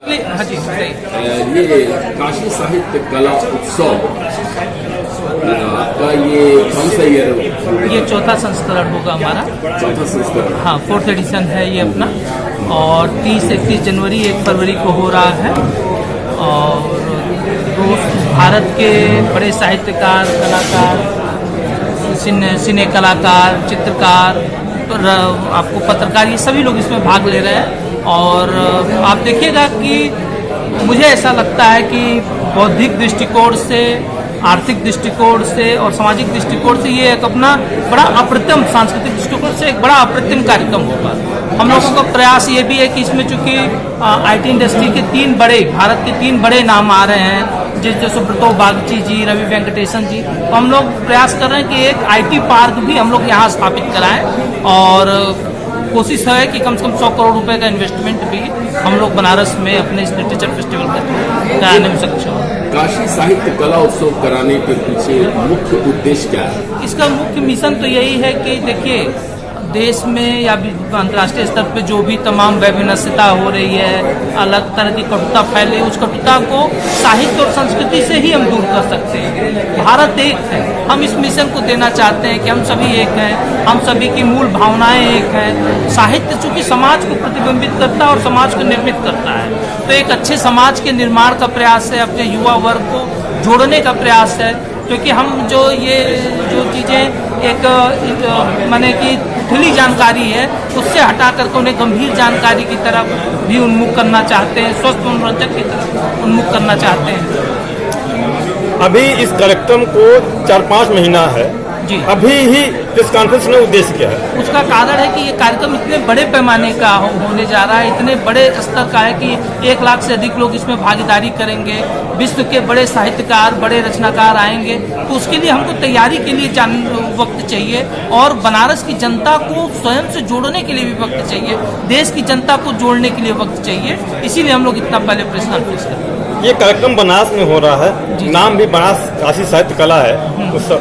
हाँ जी सही। ये काशी साहित्य कला उत्सव आपका ये कौन सा ईयर? ये चौथा संस्करण होगा हमारा। चौथा संस्करण। हाँ, 4th एडिशन है ये अपना। और 30-31 जनवरी 1 फरवरी को हो रहा है। और भारत के बड़े साहित्यकार, कलाकार, सिने कलाकार, चित्रकार, आपको पत्रकार, ये सभी लोग इसमें भाग ले रहे हैं। और आप देखिएगा कि मुझे ऐसा लगता है कि बौद्धिक दृष्टिकोण से, आर्थिक दृष्टिकोण से और सामाजिक दृष्टिकोण से ये एक अपना बड़ा अप्रतिम, सांस्कृतिक दृष्टिकोण से एक बड़ा अप्रतिम कार्यक्रम होगा। हम लोगों का प्रयास ये भी है कि इसमें चूंकि IT इंडस्ट्री के भारत के 3 बड़े नाम आ रहे हैं, जैसे सुब्रतो बागची जी, रवि वेंकटेशन जी, तो हम लोग प्रयास कर रहे हैं कि एक IT पार्क भी हम लोग यहाँ स्थापित कराएं। और कोशिश है कि कम से कम 100 करोड़ रुपए का इन्वेस्टमेंट भी हम लोग बनारस में अपने इस लिटरेचर फेस्टिवल का कराने में सक्षम हैं। काशी साहित्य कला उत्सव कराने के पीछे मुख्य उद्देश्य क्या है? इसका मुख्य मिशन तो यही है कि देखिए, देश में या अंतर्राष्ट्रीय स्तर पे जो भी तमाम वैभिन्नता हो रही है, अलग तरह की कटुता फैल रही है, उस कटुता को साहित्य और संस्कृति से ही हम दूर कर सकते हैं। भारत एक है। हम इस मिशन को देना चाहते हैं कि हम सभी एक हैं, हम सभी की मूल भावनाएं एक हैं। साहित्य चूंकि समाज को प्रतिबिंबित करता है और समाज को निर्मित करता है, तो एक अच्छे समाज के निर्माण का प्रयास है, अपने युवा वर्ग को जोड़ने का प्रयास है। क्योंकि हम जो चीज़ें एक माने कि खुली जानकारी है, उससे हटा करके उन्हें गंभीर जानकारी की तरफ भी उन्मुख करना चाहते हैं, स्वस्थ मनोरंजन की तरफ उन्मुख करना चाहते हैं। अभी इस कार्यक्रम को 4-5 महीना है जी। अभी ही प्रेस कॉन्फ्रेंस में उद्देश्य क्या है? उसका कारण है कि ये कार्यक्रम इतने बड़े पैमाने का होने जा रहा है, इतने बड़े स्तर का है कि 1 लाख से अधिक लोग इसमें भागीदारी करेंगे। विश्व के बड़े साहित्यकार, बड़े रचनाकार आएंगे, तो उसके लिए हमको तैयारी के लिए वक्त चाहिए और बनारस की जनता को स्वयं से जोड़ने के लिए भी वक्त चाहिए, देश की जनता को जोड़ने के लिए वक्त चाहिए। इसीलिए हम लोग इतना पहले प्रेस कॉन्फ्रेंस करते हैं। ये कार्यक्रम बनारस में हो रहा है, नाम भी बनारस काशी साहित्य कला है उत्सव।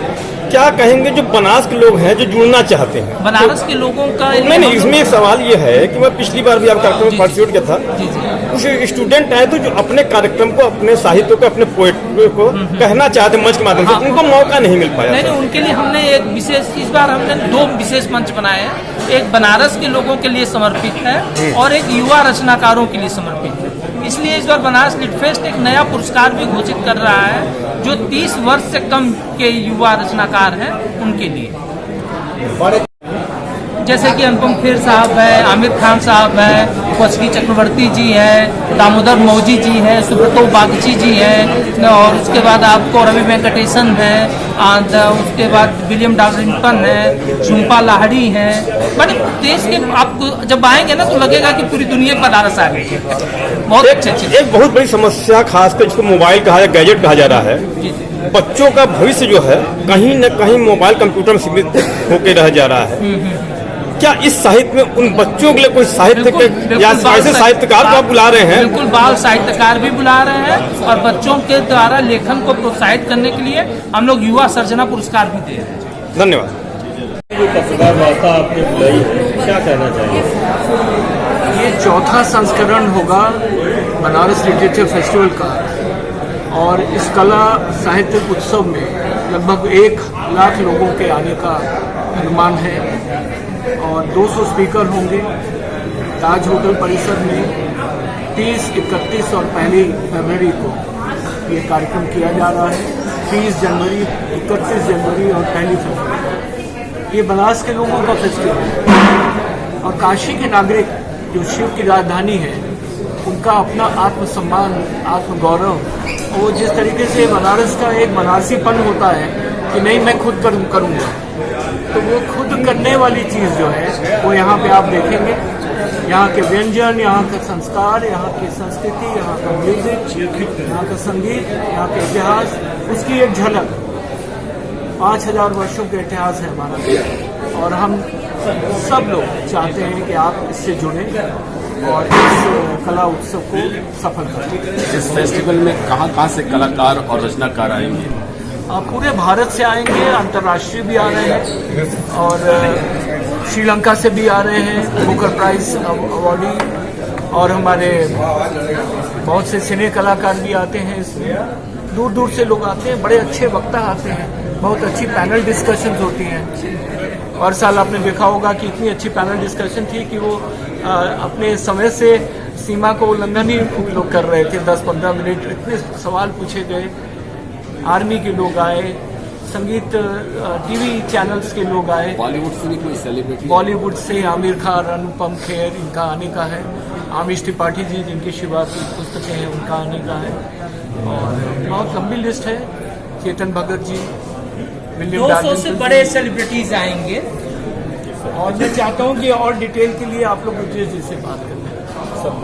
क्या कहेंगे जो बनारस के लोग हैं जो जुड़ना चाहते हैं? बनारस के लोगों का नहीं, इसमें एक सवाल ये है कि मैं पिछली बार भी आप कार्यक्रम में पार्टिसिपेट किया था, कुछ स्टूडेंट हैं तो जो अपने कार्यक्रम को, अपने साहित्य को, अपने पोएट्री को कहना चाहते हैं मंच के माध्यम से, उनको मौका नहीं मिल पाया। नहीं, उनके लिए हमने एक विशेष, इस बार हमने 2 विशेष मंच बनाए हैं। एक बनारस के लोगों के लिए समर्पित है और एक युवा रचनाकारों के लिए समर्पित है। इसलिए इस बार बनारस लिटफेस्ट एक नया पुरस्कार भी घोषित कर रहा है जो 30 वर्ष से कम के युवा रचनाकार हैं उनके लिए। जैसे कि अनुपम खेर साहब है, आमिर खान साहब है, कोचकी चक्रवर्ती जी है, दामोदर मौजी जी है, सुब्रतो बागची जी है, और उसके बाद आपको रवि वेंकटेशन है, उसके बाद विलियम डार्लिंगटन है, झुम्पा लाहिड़ी है। बड़े देश के आपको जब आएंगे ना तो लगेगा कि पूरी दुनिया बनारस आ गई है। बहुत अच्छे। एक बहुत बड़ी समस्या खासकर जिसको मोबाइल कहा या गैजेट कहा जा रहा है, बच्चों का भविष्य जो है कहीं न कहीं मोबाइल कंप्यूटर में सीमित होकर रह जा रहा है। क्या इस साहित्य में उन बच्चों के लिए कोई साहित्य या ऐसे साहित्यकार को आप बुला रहे हैं? बिल्कुल, बाल साहित्यकार भी बुला रहे हैं और बच्चों के द्वारा लेखन को प्रोत्साहित करने के लिए हम लोग युवा सर्जना पुरस्कार भी दे रहे हैं। धन्यवाद। पत्रकार वार्ता आपने बुलाई है, क्या कहना चाहिए? ये चौथा संस्करण होगा बनारस लिटरेचर फेस्टिवल का और इस कला साहित्य उत्सव में लगभग 1 लाख लोगों के आने का अनुमान है और 200 स्पीकर होंगे। ताज होटल परिसर में 30, 31 और 1 फरवरी को ये कार्यक्रम किया जा रहा है। 30 जनवरी, 31 जनवरी और 1 फरवरी ये बनारस के लोगों का फेस्टिवल है। और काशी के नागरिक जो शिव की राजधानी है, उनका अपना आत्मसम्मान, आत्मगौरव, वो जिस तरीके से बनारस का एक बनारसीपन होता है कि नहीं मैं खुद करूँगा, तो वो खुद करने वाली चीज़ जो है वो यहाँ पे आप देखेंगे। यहाँ के व्यंजन, यहाँ का संस्कार, यहाँ की संस्कृति, यहाँ का म्यूजिक, यहाँ का संगीत, यहाँ का इतिहास, उसकी एक झलक। 5000 वर्षों का इतिहास है हमारा और हम सब लोग चाहते हैं कि आप इससे जुड़ें और इस कला उत्सव को सफल करें। इस फेस्टिवल में कहाँ से कलाकार और रचनाकार आएंगे? पूरे भारत से आएंगे, अंतर्राष्ट्रीय भी आ रहे हैं और श्रीलंका से भी आ रहे हैं बुकर प्राइज अवार्डी, और हमारे बहुत से सिने कलाकार भी आते हैं इसमें, दूर दूर से लोग आते हैं, बड़े अच्छे वक्ता आते हैं, बहुत अच्छी पैनल डिस्कशंस होती हैं। और साल आपने देखा होगा कि इतनी अच्छी पैनल डिस्कशन थी कि वो अपने समय से सीमा को उल्लंघन ही लोग कर रहे थे। 10-15 मिनट इतने सवाल पूछे गए, आर्मी के लोग आए, संगीत टीवी चैनल्स के लोग आए, बॉलीवुड से भी कोई सेलिब्रिटी? बॉलीवुड से आमिर खान, अनुपम खेर, इनका आने का है। आमिश त्रिपाठी जी जिनकी शिवाजी पुस्तकें हैं उनका आने का है, और बहुत लंबी लिस्ट है। चेतन भगत जी, विलियम 200 से बड़े सेलिब्रिटीज आएंगे। और मैं चाहता हूँ कि और डिटेल के लिए आप लोग विजय जी से बात करें।